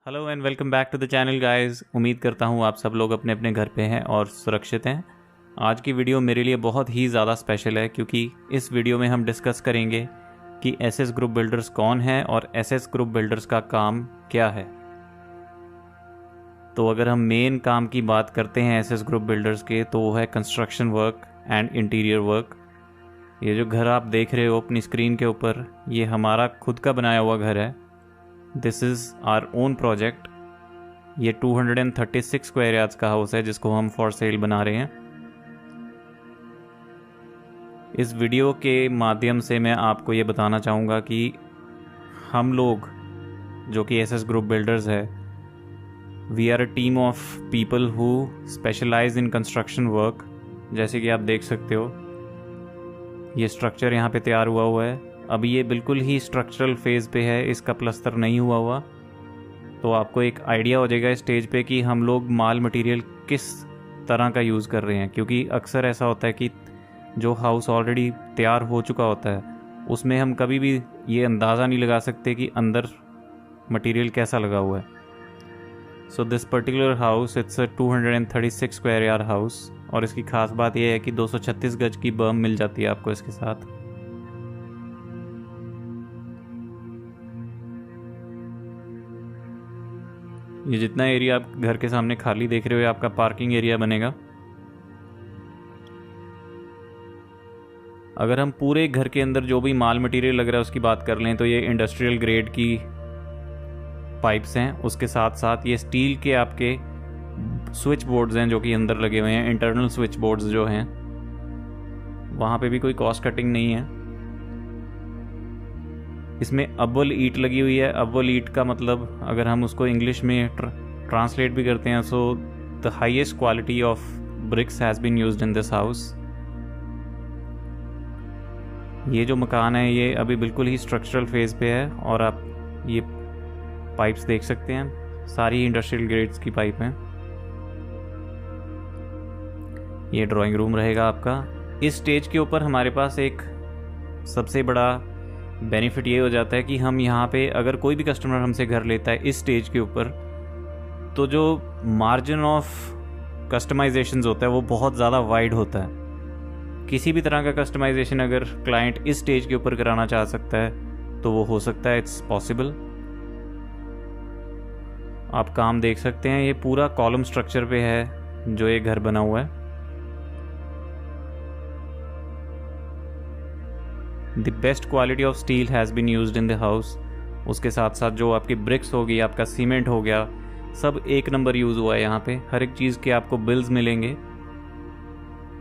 Hello and welcome back to the channel guys. उम्मीद करता हूँ आप सब लोग अपने अपने घर पे हैं और सुरक्षित हैं। आज की वीडियो मेरे लिए बहुत ही ज़्यादा स्पेशल है क्योंकि इस वीडियो में हम डिस्कस करेंगे कि एसएस ग्रुप बिल्डर्स कौन है और एसएस ग्रुप बिल्डर्स का काम क्या है। तो अगर हम मेन काम की बात करते हैं एसएस ग्रुप बिल्डर्स के, तो वो है construction work and interior work. ये जो घर आप देख रहे हो अपनी स्क्रीन के ऊपर, ये हमारा खुद का बनाया हुआ घर है। This is our own project. ये 236 स्क्वायर यार्ड्स का हाउस है जिसको हम फॉर सेल बना रहे हैं। इस वीडियो के माध्यम से मैं आपको ये बताना चाहूँगा कि हम लोग जो कि एसएस ग्रुप बिल्डर्स है, we are a team of people who specialize in construction work. जैसे कि आप देख सकते हो, ये स्ट्रक्चर यहाँ पे तैयार हुआ है। अभी ये बिल्कुल ही स्ट्रक्चरल फेज़ पे है, इसका प्लस्तर नहीं हुआ। तो आपको एक आइडिया हो जाएगा स्टेज पे कि हम लोग माल मटेरियल किस तरह का यूज़ कर रहे हैं। क्योंकि अक्सर ऐसा होता है कि जो हाउस ऑलरेडी तैयार हो चुका होता है उसमें हम कभी भी ये अंदाज़ा नहीं लगा सकते कि अंदर मटेरियल कैसा लगा हुआ है। So this particular house, it's a 236 square yard house और इसकी खास बात यह है कि 236 गज की बर्म मिल जाती है आपको इसके साथ। ये जितना एरिया आप घर के सामने खाली देख रहे हो, आपका पार्किंग एरिया बनेगा। अगर हम पूरे घर के अंदर जो भी माल मटेरियल लग रहा है उसकी बात कर लें, तो ये इंडस्ट्रियल ग्रेड की पाइप्स हैं। उसके साथ साथ ये स्टील के आपके स्विच बोर्ड्स हैं जो कि अंदर लगे हुए हैं। इंटरनल स्विच बोर्ड्स जो हैं, वहाँ पे भी कोई कॉस्ट कटिंग नहीं है। इसमें अव्वल ईंट लगी हुई है। अव्वल ईंट का मतलब अगर हम उसको इंग्लिश में ट्रांसलेट भी करते हैं, so the highest quality of bricks has been used in this house. ये जो मकान है ये अभी बिल्कुल ही स्ट्रक्चरल फेज पे है और आप ये पाइप्स देख सकते हैं, सारी इंडस्ट्रियल ग्रेड्स की पाइप हैं। ये ड्राइंग रूम रहेगा आपका। इस स्टेज के ऊपर हमारे पास एक सबसे बड़ा बेनिफिट ये हो जाता है कि हम यहाँ पे अगर कोई भी कस्टमर हमसे घर लेता है इस स्टेज के ऊपर, तो जो मार्जिन ऑफ कस्टमाइजेशंस होता है वो बहुत ज़्यादा वाइड होता है। किसी भी तरह का कस्टमाइजेशन अगर क्लाइंट इस स्टेज के ऊपर कराना चाह सकता है तो वो हो सकता है, इट्स पॉसिबल। आप काम देख सकते हैं, ये पूरा कॉलम स्ट्रक्चर पे है जो ये घर बना हुआ है। The best quality of steel has been used in the house. उसके साथ साथ जो आपकी ब्रिक्स होगी, आपका सीमेंट हो गया, सब एक नंबर यूज़ हुआ है यहाँ पे। हर एक चीज़ के आपको बिल्स मिलेंगे।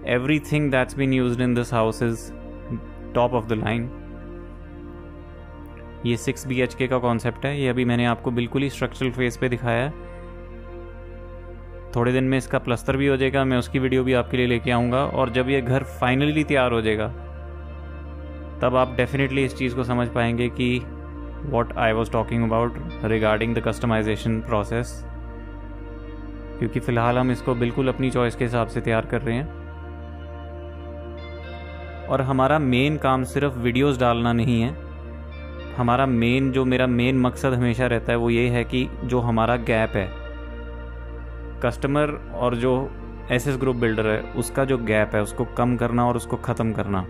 Everything that's been used in this house is top of the line. ये 6 BHK का कॉन्सेप्ट है। ये अभी मैंने आपको बिल्कुल ही स्ट्रक्चरल फेज पे दिखाया है। थोड़े दिन में इसका प्लस्तर भी हो जाएगा, मैं उसकी वीडियो भी आपके लिए लेके आऊँगा। और जब ये घर फाइनली तैयार हो जाएगा तब आप डेफिनेटली इस चीज़ को समझ पाएंगे कि what I was talking about regarding the customization process. क्योंकि फ़िलहाल हम इसको बिल्कुल अपनी चॉइस के हिसाब से तैयार कर रहे हैं। और हमारा मेन काम सिर्फ वीडियोस डालना नहीं है। हमारा मेरा मेन मकसद हमेशा रहता है वो ये है कि जो हमारा गैप है कस्टमर और जो एसएस ग्रुप बिल्डर है उसका जो गैप है उसको कम करना और उसको ख़त्म करना,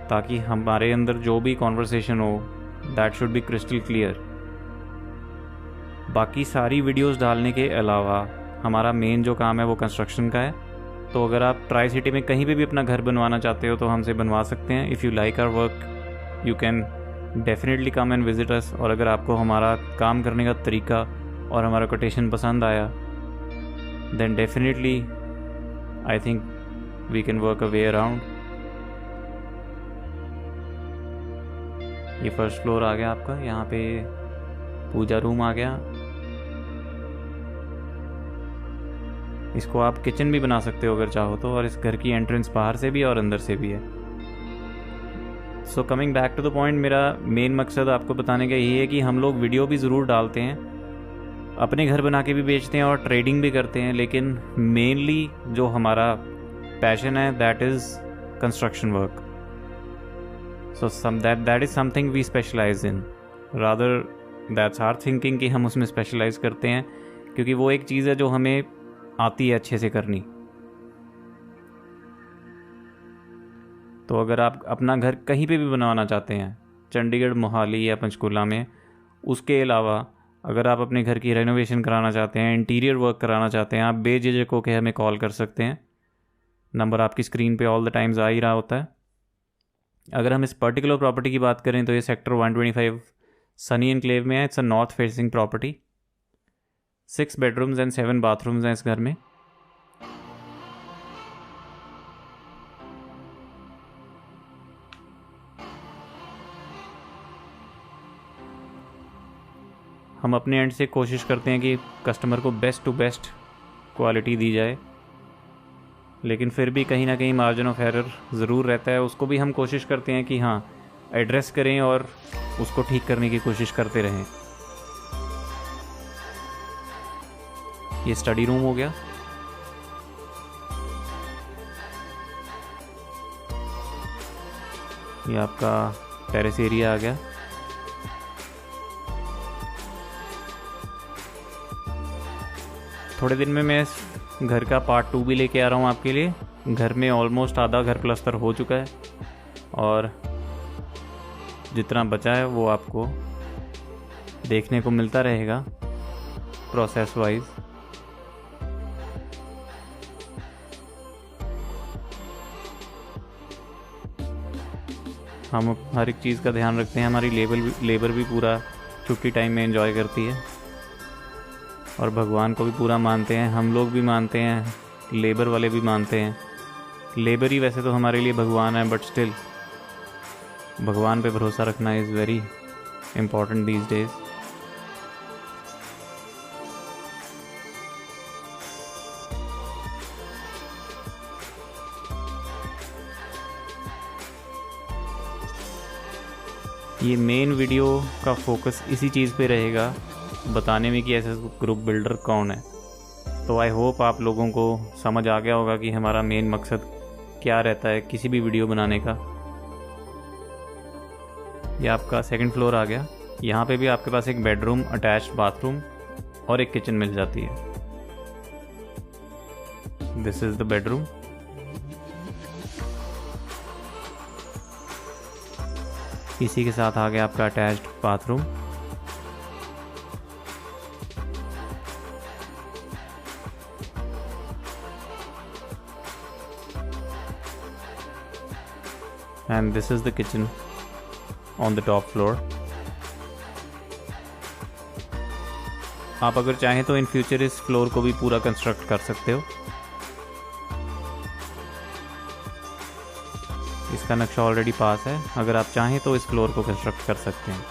ताकि हमारे अंदर जो भी कॉन्वर्सेशन हो that should be crystal clear. बाकी सारी वीडियोस डालने के अलावा हमारा मेन जो काम है वो कंस्ट्रक्शन का है। तो अगर आप ट्राई सिटी में कहीं पे भी अपना घर बनवाना चाहते हो तो हमसे बनवा सकते हैं। If you like our work you can definitely come and visit us. और अगर आपको हमारा काम करने का तरीका और हमारा कोटेशन पसंद आया then definitely I think we can work a way around. ये फर्स्ट फ्लोर आ गया आपका। यहाँ पे पूजा रूम आ गया। इसको आप किचन भी बना सकते हो अगर चाहो तो। और इस घर की एंट्रेंस बाहर से भी और अंदर से भी है। So coming back to the point, मेरा मेन मकसद आपको बताने का यही है कि हम लोग वीडियो भी ज़रूर डालते हैं, अपने घर बना के भी बेचते हैं और ट्रेडिंग भी करते हैं। लेकिन मेनली जो हमारा पैशन है that is construction work. So that is something we specialize in. Rather that's our thinking कि हम उसमें स्पेशलाइज करते हैं, क्योंकि वो एक चीज़ है जो हमें आती है अच्छे से करनी। तो अगर आप अपना घर कहीं पे भी बनवाना चाहते हैं, चंडीगढ़, मोहाली या पंचकूला में, उसके अलावा अगर आप अपने घर की रेनोवेशन कराना चाहते हैं, इंटीरियर वर्क कराना चाहते हैं, आप बेझिझक होकर हमें कॉल कर सकते हैं। नंबर आपकी स्क्रीन पे ऑल द टाइम्स आ ही रहा होता है। अगर हम इस पर्टिकुलर प्रॉपर्टी की बात करें तो ये सेक्टर 125 सनी एनक्लेव में है। It's a north facing property. 6 bedrooms and 7 bathrooms हैं इस घर में। हम अपने एंड से कोशिश करते हैं कि कस्टमर को बेस्ट टू बेस्ट क्वालिटी दी जाए, लेकिन फिर भी कहीं ना कहीं मार्जिन ऑफ एरर ज़रूर रहता है। उसको भी हम कोशिश करते हैं कि हाँ एड्रेस करें और उसको ठीक करने की कोशिश करते रहें। ये स्टडी रूम हो गया। ये आपका टेरेस एरिया आ गया। थोड़े दिन में मैं इस घर का पार्ट 2 भी लेके आ रहा हूँ आपके लिए। घर में ऑलमोस्ट आधा घर प्लस्तर हो चुका है और जितना बचा है वो आपको देखने को मिलता रहेगा प्रोसेस वाइज। हम हर एक चीज़ का ध्यान रखते हैं। हमारी लेबर भी पूरा छुट्टी टाइम में एंजॉय करती है और भगवान को भी पूरा मानते हैं। हम लोग भी मानते हैं, लेबर वाले भी मानते हैं। लेबर ही वैसे तो हमारे लिए भगवान है, बट स्टिल भगवान पे भरोसा रखना is very important these days. ये मेन वीडियो का फोकस इसी चीज़ पे रहेगा, बताने में कि एसएस ग्रुप बिल्डर कौन है। तो आई होप आप लोगों को समझ आ गया होगा कि हमारा मेन मकसद क्या रहता है किसी भी वीडियो बनाने का। ये आपका सेकंड फ्लोर आ गया। यहाँ पे भी आपके पास एक बेडरूम, अटैच्ड बाथरूम और एक किचन मिल जाती है। This is the bedroom. इसी के साथ आ गया आपका attached bathroom. And this is the kitchen on the top floor. आप अगर चाहें तो इन फ्यूचर इस फ्लोर को भी पूरा कंस्ट्रक्ट कर सकते हो। इसका नक्शा ऑलरेडी पास है। अगर आप चाहें तो इस फ्लोर को कंस्ट्रक्ट कर सकते हैं।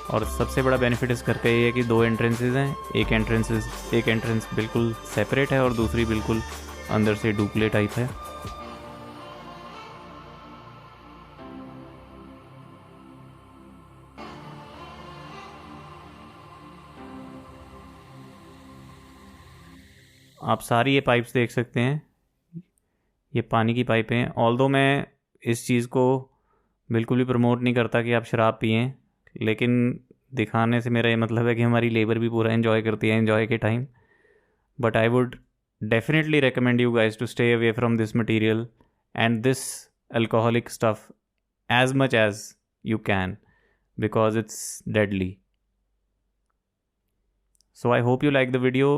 और सबसे बड़ा बेनिफिट इस घर का ये है कि 2 एंट्रेंसेज हैं। एक एंट्रेंस बिल्कुल सेपरेट है और दूसरी बिल्कुल अंदर से डुप्ले टाइप है। आप सारी ये पाइप्स देख सकते हैं। ये पानी की पाइपें हैं। ऑल्दो मैं इस चीज़ को बिल्कुल भी प्रमोट नहीं करता कि आप शराब पिएं, लेकिन दिखाने से मेरा ये मतलब है कि हमारी लेबर भी पूरा एंजॉय करती है एंजॉय के time. But I would definitely recommend you guys to stay away from this material and this alcoholic stuff as much as you can, because it's deadly. So I hope you like the video.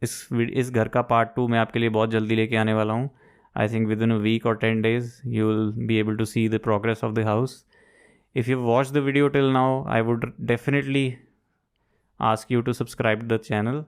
इस घर का part 2 मैं आपके लिए बहुत जल्दी लेके आने वाला हूँ। I think within a week or 10 days you will be able to see the progress of the house. If you've watched the video till now, I would definitely ask you to subscribe to the channel